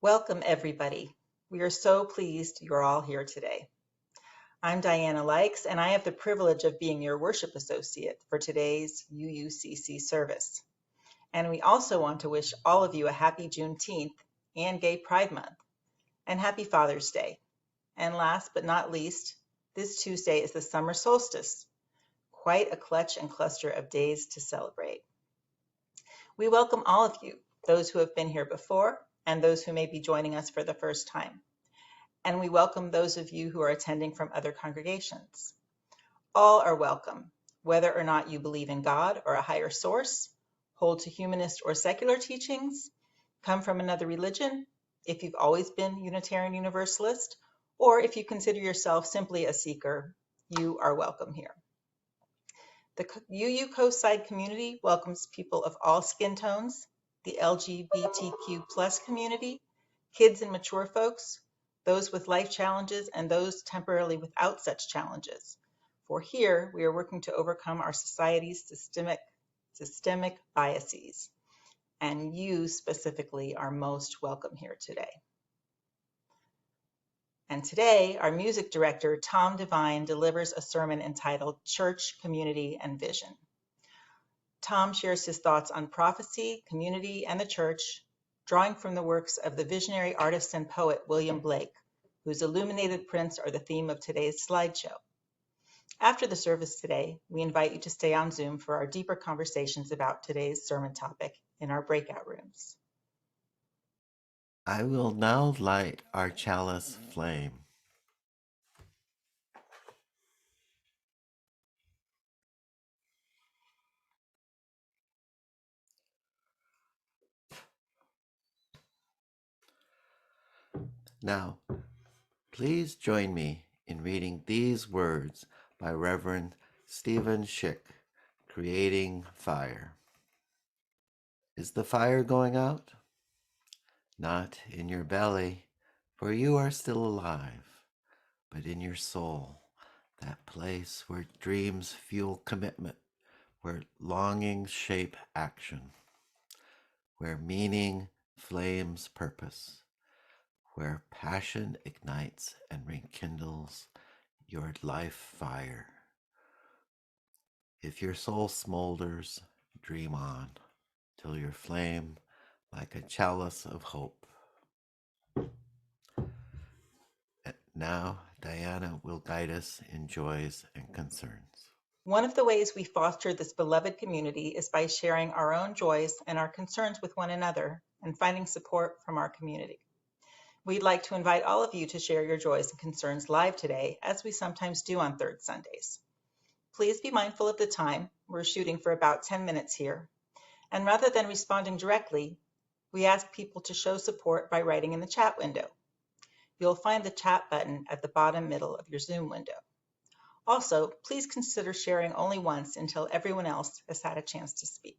Welcome, everybody. We are so pleased you're all here today. I'm Diana Likes, and I have the privilege of being your worship associate for today's UUCC service. And we also want to wish all of you a happy Juneteenth and Gay Pride Month, and happy Father's Day. And last but not least, this Tuesday is the summer solstice, quite a clutch and cluster of days to celebrate. We welcome all of you, those who have been here before and those who may be joining us for the first time. And we welcome those of you who are attending from other congregations. All are welcome, whether or not you believe in God or a higher source, hold to humanist or secular teachings, come from another religion, if you've always been Unitarian Universalist, or if you consider yourself simply a seeker, you are welcome here. The UU Coastside community welcomes people of all skin tones, the LGBTQ plus community, kids and mature folks, those with life challenges, and those temporarily without such challenges. For here, we are working to overcome our society's systemic biases, and you specifically are most welcome here today. And today, our music director, Tom Devine, delivers a sermon entitled Church, Community, and Vision. Tom shares his thoughts on prophecy, community, and the church, drawing from the works of the visionary artist and poet William Blake, whose illuminated prints are the theme of today's slideshow. After the service today, we invite you to stay on Zoom for our deeper conversations about today's sermon topic in our breakout rooms. I will now light our chalice flame. Now, please join me in reading these words by Reverend Stephen Schick, Creating Fire. Is the fire going out? Not in your belly, for you are still alive, but in your soul, that place where dreams fuel commitment, where longings shape action, where meaning flames purpose, where passion ignites and rekindles your life fire. If your soul smolders, dream on, till your flame like a chalice of hope. Now, Diana will guide us in joys and concerns. One of the ways we foster this beloved community is by sharing our own joys and our concerns with one another and finding support from our community. We'd like to invite all of you to share your joys and concerns live today, as we sometimes do on third Sundays. Please be mindful of the time. We're shooting for about 10 minutes here. And rather than responding directly, we ask people to show support by writing in the chat window. You'll find the chat button at the bottom middle of your Zoom window. Also, please consider sharing only once until everyone else has had a chance to speak.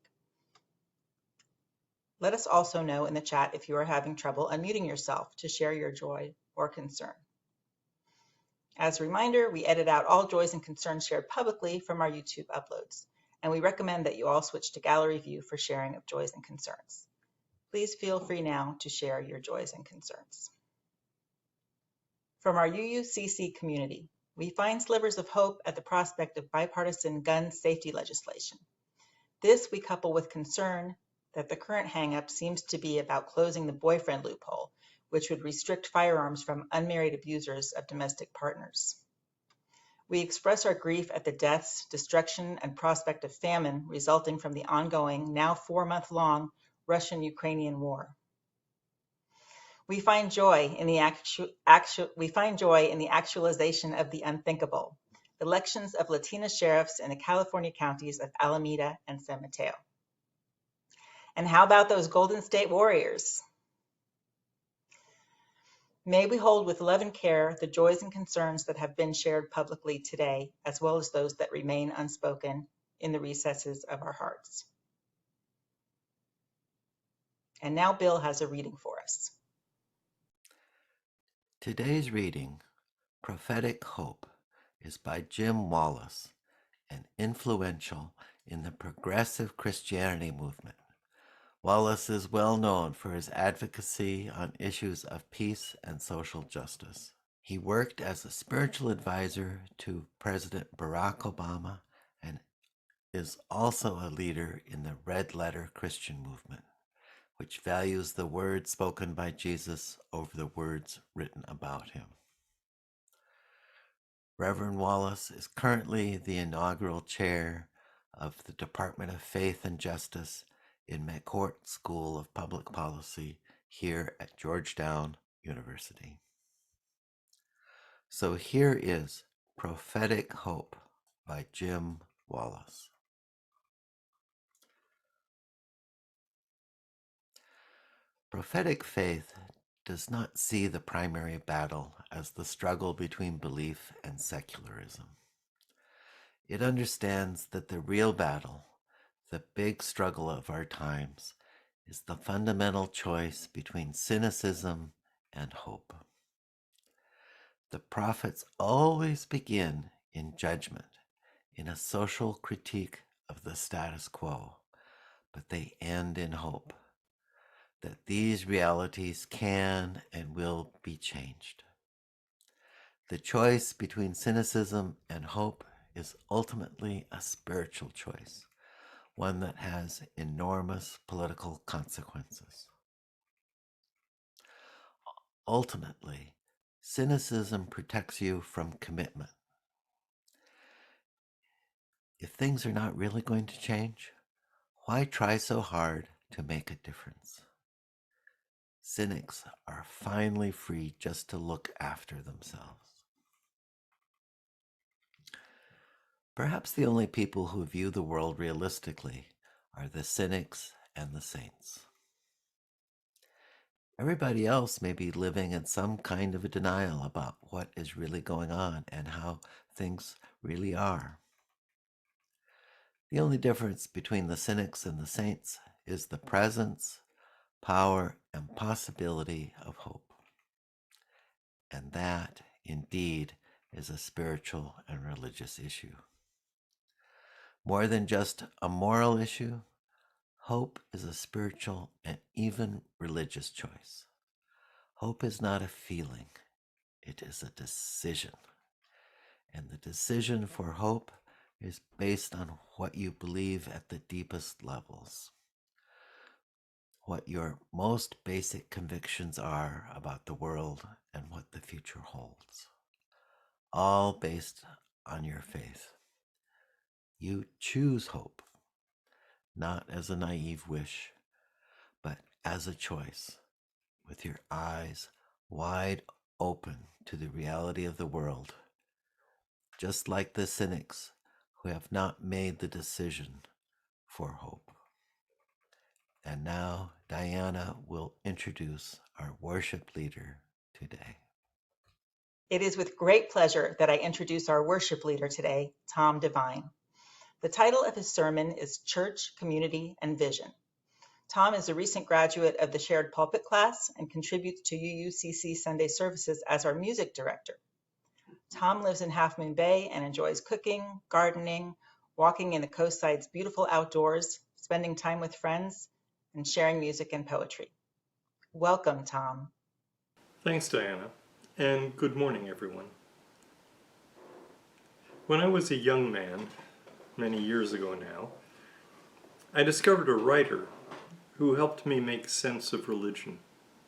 Let us also know in the chat if you are having trouble unmuting yourself to share your joy or concern. As a reminder, we edit out all joys and concerns shared publicly from our YouTube uploads, and we recommend that you all switch to gallery view for sharing of joys and concerns. Please feel free now to share your joys and concerns. From our UUCC community, we find slivers of hope at the prospect of bipartisan gun safety legislation. This we couple with concern that the current hang-up seems to be about closing the boyfriend loophole, which would restrict firearms from unmarried abusers of domestic partners. We express our grief at the deaths, destruction, and prospect of famine resulting from the ongoing, now 4-month-long, Russian-Ukrainian war. We find joy in the actualization of the unthinkable: elections of Latina sheriffs in the California counties of Alameda and San Mateo. And how about those Golden State Warriors? May we hold with love and care the joys and concerns that have been shared publicly today, as well as those that remain unspoken in the recesses of our hearts. And now Bill has a reading for us. Today's reading, Prophetic Hope, is by Jim Wallace, an influential in the progressive Christianity movement. Wallace is well known for his advocacy on issues of peace and social justice. He worked as a spiritual advisor to President Barack Obama and is also a leader in the Red Letter Christian movement, which values the words spoken by Jesus over the words written about him. Reverend Wallace is currently the inaugural chair of the Department of Faith and Justice in McCourt School of Public Policy here at Georgetown University. So here is Prophetic Hope by Jim Wallace. Prophetic faith does not see the primary battle as the struggle between belief and secularism. It understands that the real battle, the big struggle of our times, is the fundamental choice between cynicism and hope. The prophets always begin in judgment, in a social critique of the status quo, but they end in hope that these realities can and will be changed. The choice between cynicism and hope is ultimately a spiritual choice, one that has enormous political consequences. Ultimately, cynicism protects you from commitment. If things are not really going to change, why try so hard to make a difference? Cynics are finally free just to look after themselves. Perhaps the only people who view the world realistically are the cynics and the saints. Everybody else may be living in some kind of a denial about what is really going on and how things really are. The only difference between the cynics and the saints is the presence, power, and possibility of hope. And that, indeed, is a spiritual and religious issue. More than just a moral issue, hope is a spiritual and even religious choice. Hope is not a feeling, it is a decision. And the decision for hope is based on what you believe at the deepest levels, what your most basic convictions are about the world and what the future holds, all based on your faith. You choose hope, not as a naive wish, but as a choice, with your eyes wide open to the reality of the world, just like the cynics who have not made the decision for hope. And now Diana will introduce our worship leader today. It is with great pleasure that I introduce our worship leader today, Tom Devine. The title of his sermon is Church, Community, and Vision. Tom is a recent graduate of the Shared Pulpit class and contributes to UUCC Sunday services as our music director. Tom lives in Half Moon Bay and enjoys cooking, gardening, walking in the coastside's beautiful outdoors, spending time with friends, and sharing music and poetry. Welcome, Tom. Thanks, Diana, and good morning, everyone. When I was a young man, many years ago now, I discovered a writer who helped me make sense of religion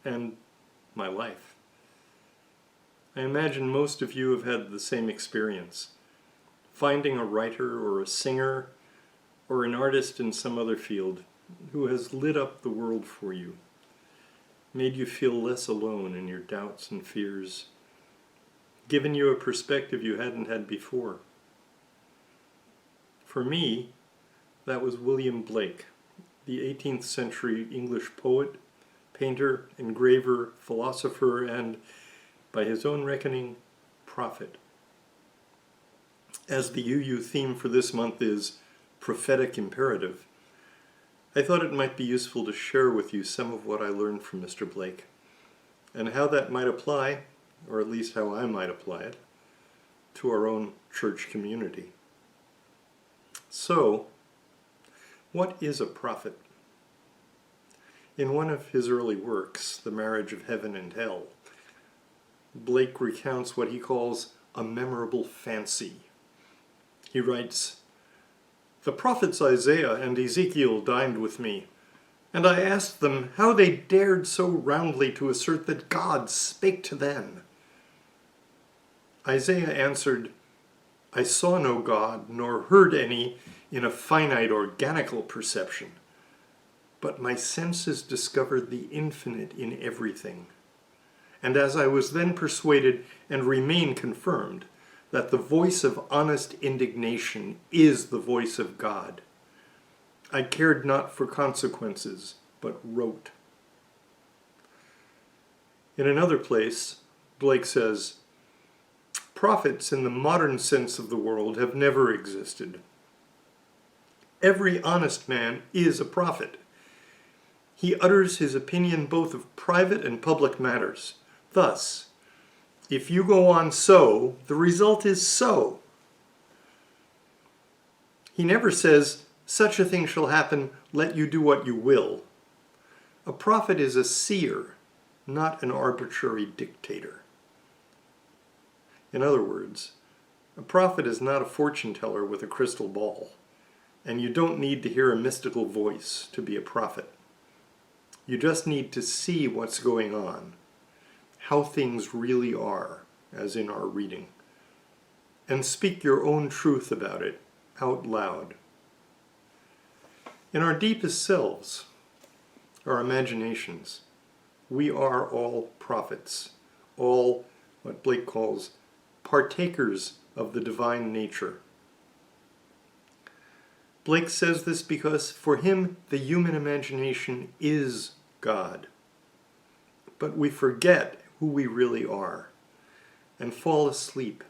and my life. I imagine most of you have had the same experience, finding a writer or a singer or an artist in some other field who has lit up the world for you, made you feel less alone in your doubts and fears, given you a perspective you hadn't had before. For me, that was William Blake, the 18th century English poet, painter, engraver, philosopher, and, by his own reckoning, prophet. As the UU theme for this month is prophetic imperative, I thought it might be useful to share with you some of what I learned from Mr. Blake, and how that might apply, or at least how I might apply it, to our own church community. So, what is a prophet? In one of his early works, The Marriage of Heaven and Hell, Blake recounts what he calls a memorable fancy. He writes, "The prophets Isaiah and Ezekiel dined with me, and I asked them how they dared so roundly to assert that God spake to them. Isaiah answered, I saw no God, nor heard any in a finite organical perception, but my senses discovered the infinite in everything. And as I was then persuaded, and remain confirmed, that the voice of honest indignation is the voice of God, I cared not for consequences, but wrote." In another place, Blake says, "Prophets in the modern sense of the word have never existed. Every honest man is a prophet. He utters his opinion both of private and public matters. Thus, if you go on so, the result is so. He never says, such a thing shall happen, let you do what you will. A prophet is a seer, not an arbitrary dictator." In other words, a prophet is not a fortune teller with a crystal ball, and you don't need to hear a mystical voice to be a prophet. You just need to see what's going on, how things really are, as in our reading, and speak your own truth about it out loud. In our deepest selves, our imaginations, we are all prophets, all what Blake calls partakers of the divine nature. Blake says this because for him the human imagination is God. But we forget who we really are and fall asleep.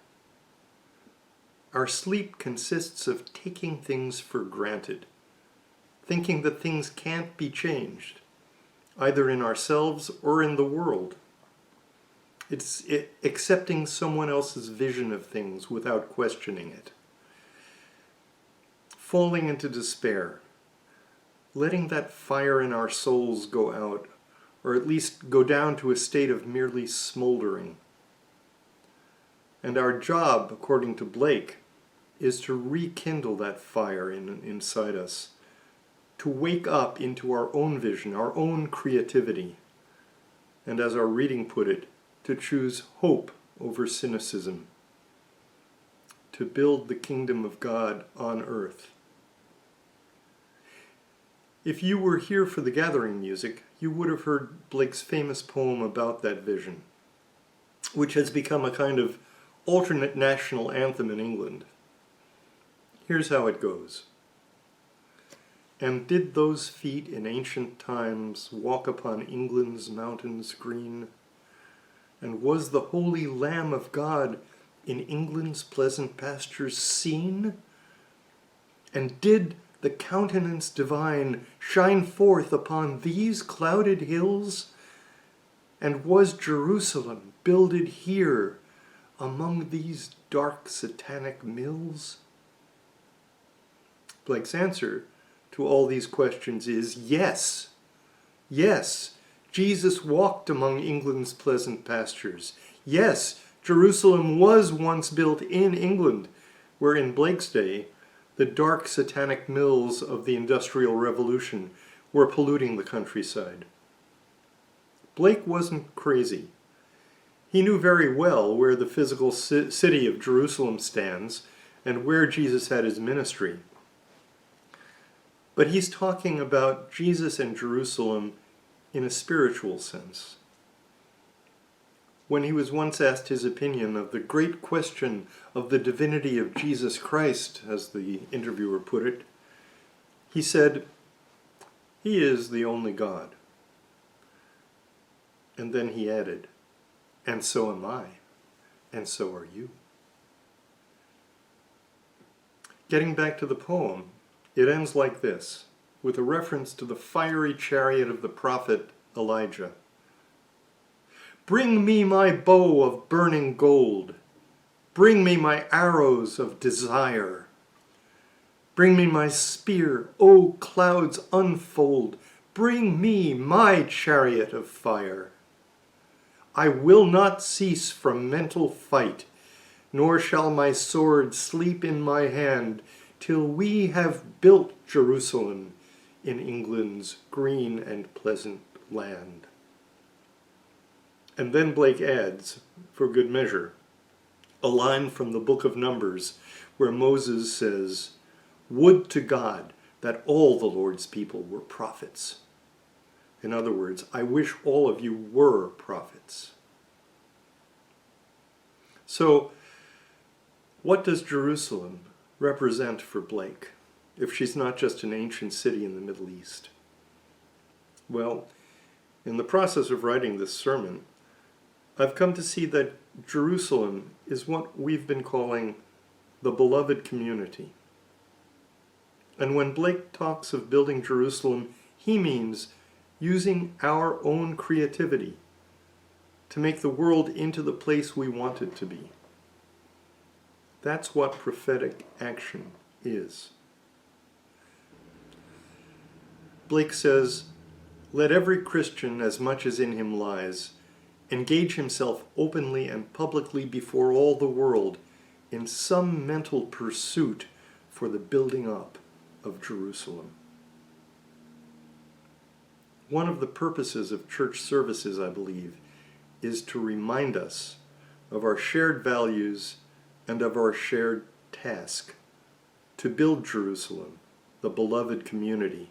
Our sleep consists of taking things for granted, thinking that things can't be changed, either in ourselves or in the world. It's accepting someone else's vision of things without questioning it. Falling into despair, letting that fire in our souls go out, or at least go down to a state of merely smoldering. And our job, according to Blake, is to rekindle that fire inside us, to wake up into our own vision, our own creativity, and as our reading put it, to choose hope over cynicism, to build the kingdom of God on earth. If you were here for the gathering music, you would have heard Blake's famous poem about that vision, which has become a kind of alternate national anthem in England. Here's how it goes. "And did those feet in ancient times walk upon England's mountains green? And was the holy Lamb of God in England's pleasant pastures seen? And did the countenance divine shine forth upon these clouded hills? And was Jerusalem builded here among these dark satanic mills?" Blake's answer to all these questions is yes. Yes, Jesus walked among England's pleasant pastures. Yes, Jerusalem was once built in England, where in Blake's day, the dark satanic mills of the Industrial Revolution were polluting the countryside. Blake wasn't crazy. He knew very well where the physical city of Jerusalem stands and where Jesus had his ministry. But he's talking about Jesus and Jerusalem in a spiritual sense. When he was once asked his opinion of the great question of the divinity of Jesus Christ, as the interviewer put it, he said, "He is the only God." And then he added, "And so am I, and so are you." Getting back to the poem, it ends like this, with a reference to the fiery chariot of the prophet Elijah. "Bring me my bow of burning gold. Bring me my arrows of desire. Bring me my spear, O clouds unfold. bring me my chariot of fire. I will not cease from mental fight, nor shall my sword sleep in my hand, till we have built Jerusalem in England's green and pleasant land. And then Blake adds, for good measure, a line from the book of Numbers where Moses says, "Would to God that all the Lord's people were prophets." In other words, I wish all of you were prophets. So, what does Jerusalem represent for Blake, if she's not just an ancient city in the Middle East? Well, in the process of writing this sermon, I've come to see that Jerusalem is what we've been calling the beloved community. And when Blake talks of building Jerusalem, he means using our own creativity to make the world into the place we want it to be. That's what prophetic action is. Blake says, "Let every Christian, as much as in him lies, engage himself openly and publicly before all the world in some mental pursuit for the building up of Jerusalem." One of the purposes of church services, I believe, is to remind us of our shared values and of our shared task to build Jerusalem, the beloved community,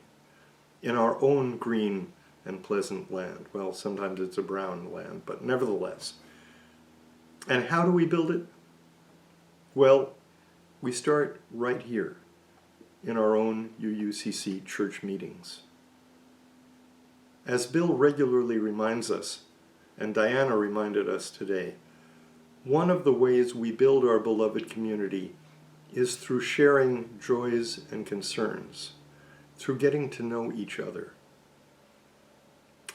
in our own green and pleasant land. Well, sometimes it's a brown land, but nevertheless. And how do we build it? Well, we start right here in our own UUCC church meetings. As Bill regularly reminds us, and Diana reminded us today, one of the ways we build our beloved community is through sharing joys and concerns, through getting to know each other.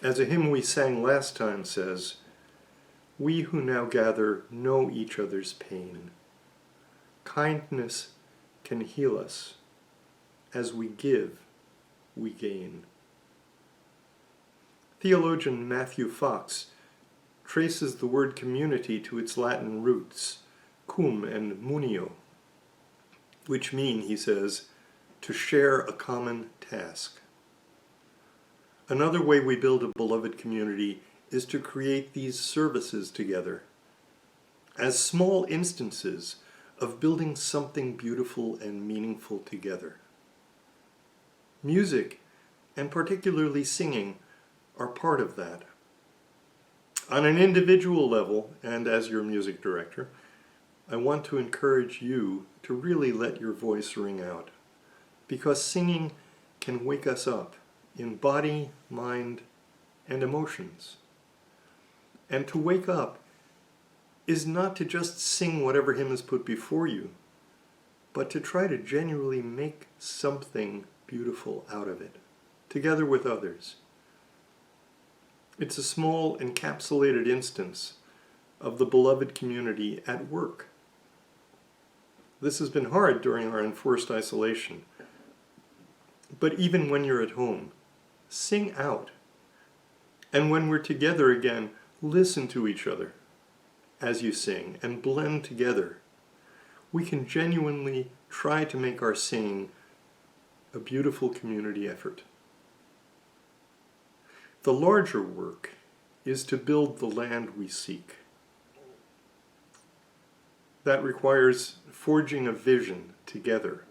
As a hymn we sang last time says, "We who now gather know each other's pain. Kindness can heal us. As we give, we gain." Theologian Matthew Fox traces the word community to its Latin roots, cum and munio, which mean, he says, to share a common task. Another way we build a beloved community is to create these services together as small instances of building something beautiful and meaningful together. Music, and particularly singing, are part of that. On an individual level, and as your music director, I want to encourage you to really let your voice ring out, because singing can wake us up in body, mind, and emotions. And to wake up is not to just sing whatever hymn is put before you, but to try to genuinely make something beautiful out of it, together with others. It's a small encapsulated instance of the beloved community at work. This has been hard during our enforced isolation. But even when you're at home, sing out. And when we're together again, listen to each other as you sing and blend together. We can genuinely try to make our singing a beautiful community effort. The larger work is to build the land we seek. That requires forging a vision together.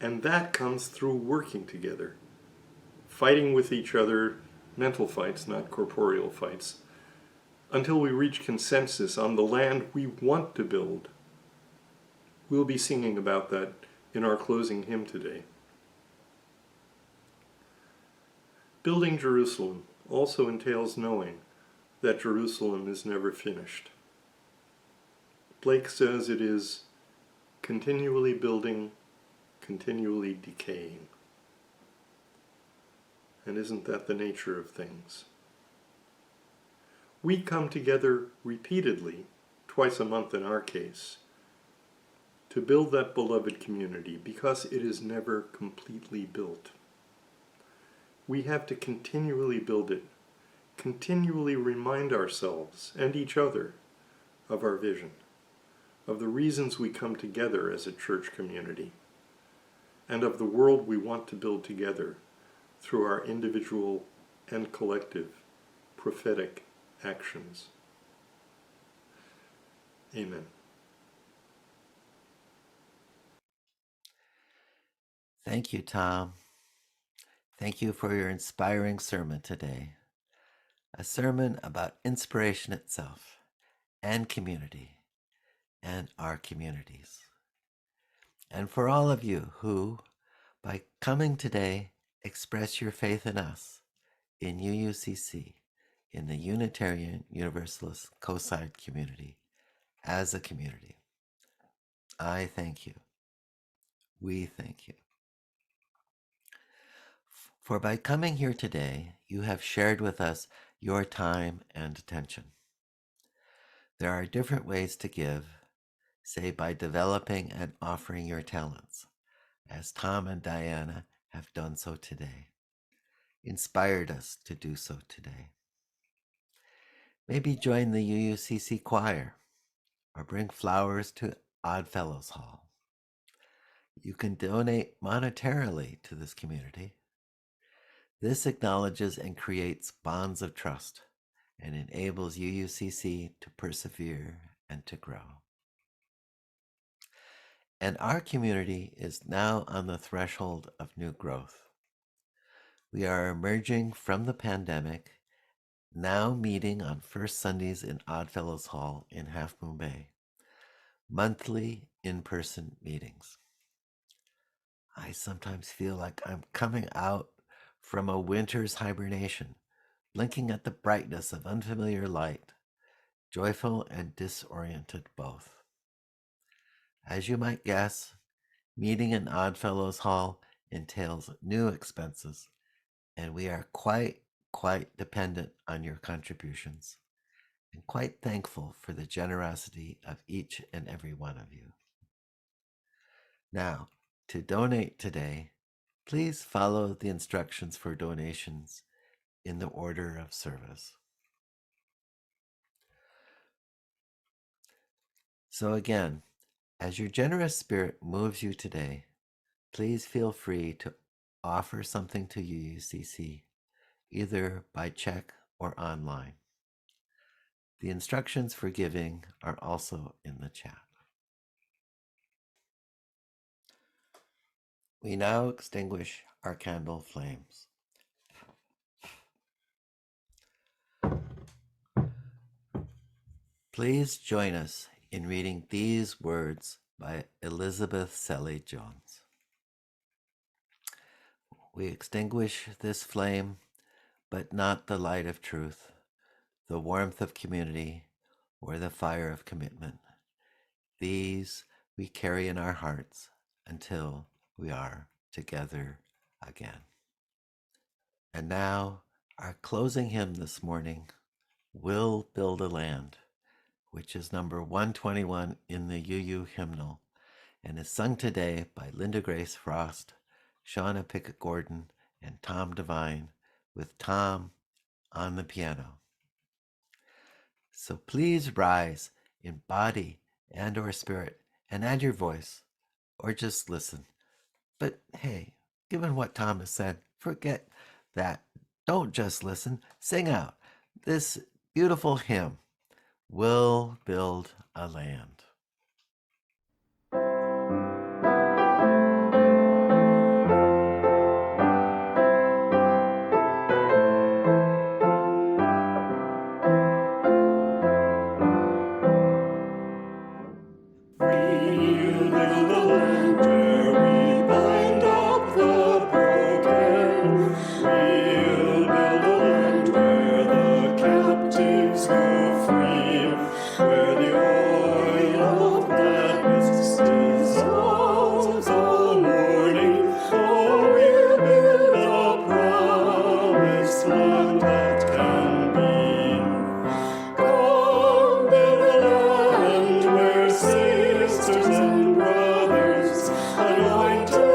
And that comes through working together, fighting with each other, mental fights, not corporeal fights, until we reach consensus on the land we want to build. We'll be singing about that in our closing hymn today. Building Jerusalem also entails knowing that Jerusalem is never finished. Blake says it is continually building, continually decaying. And isn't that the nature of things? We come together repeatedly, twice a month in our case, to build that beloved community because it is never completely built. we have to continually build it, continually remind ourselves and each other of our vision, of the reasons we come together as a church community, and of the world we want to build together through our individual and collective prophetic actions. Amen. Thank you, Tom. Thank you for your inspiring sermon today. A sermon about inspiration itself and community and our communities. And for all of you who, by coming today, express your faith in us, in UUCC, in the Unitarian Universalist Coastside community, as a community, I thank you. We thank you. For by coming here today, you have shared with us your time and attention. There are different ways to give, say by developing and offering your talents, as Tom and Diana have done so today, inspired us to do so today. Maybe join the UUCC choir or bring flowers to Oddfellows Hall. You can donate monetarily to this community. This acknowledges and creates bonds of trust and enables UUCC to persevere and to grow. And our community is now on the threshold of new growth. We are emerging from the pandemic, now meeting on first Sundays in Oddfellows Hall in Half Moon Bay, monthly in-person meetings. I sometimes feel like I'm coming out from a winter's hibernation, blinking at the brightness of unfamiliar light, joyful and disoriented both. As you might guess, meeting in Oddfellows Hall entails new expenses, and we are quite dependent on your contributions, and quite thankful for the generosity of each and every one of you. Now, to donate today, please follow the instructions for donations in the order of service. So again, as your generous spirit moves you today, please feel free to offer something to UUCC, either by check or online. The instructions for giving are also in the chat. We now extinguish our candle flames. Please join us in reading these words by Elizabeth Selle Jones. We extinguish this flame, but not the light of truth, the warmth of community, or the fire of commitment. These we carry in our hearts until we are together again. And now, our closing hymn this morning, We'll Build a Land, which is number 121 in the UU hymnal, and is sung today by Linda Grace Frost, Shauna Pickett Gordon, and Tom Devine, with Tom on the piano. So please rise in body and or spirit and add your voice, or just listen. But hey, given what Tom has said, forget that. Don't just listen, sing out this beautiful hymn, We'll Build a Land. Sisters and brothers, anointed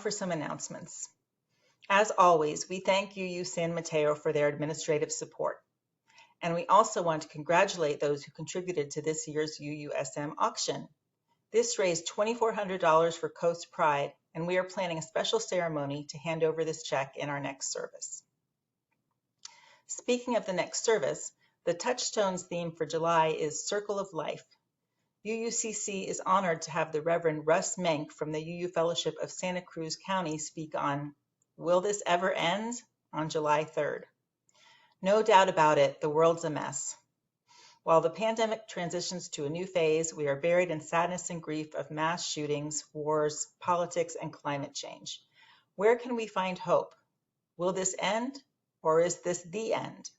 for some announcements. As always, we thank UU San Mateo for their administrative support. And we also want to congratulate those who contributed to this year's UUSM auction. This raised $2,400 for Coast Pride, and we are planning a special ceremony to hand over this check in our next service. Speaking of the next service, the Touchstones theme for July is Circle of Life. UUCC is honored to have the Reverend Russ Menk from the UU Fellowship of Santa Cruz County speak on Will This Ever End? On July 3rd. No doubt about it, the world's a mess. While the pandemic transitions to a new phase, we are buried in sadness and grief of mass shootings, wars, politics, and climate change. Where can we find hope? Will this end, or is this the end?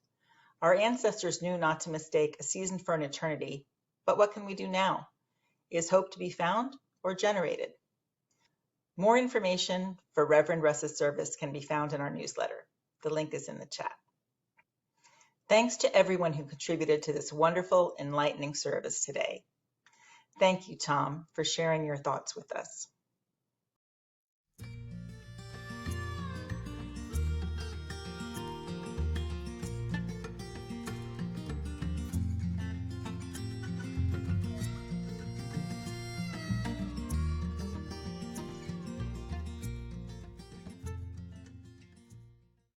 Our ancestors knew not to mistake a season for an eternity, but what can we do now? Is hope to be found or generated? More information for Reverend Russ's service can be found in our newsletter. The link is in the chat. Thanks to everyone who contributed to this wonderful, enlightening service today. Thank you, Tom, for sharing your thoughts with us.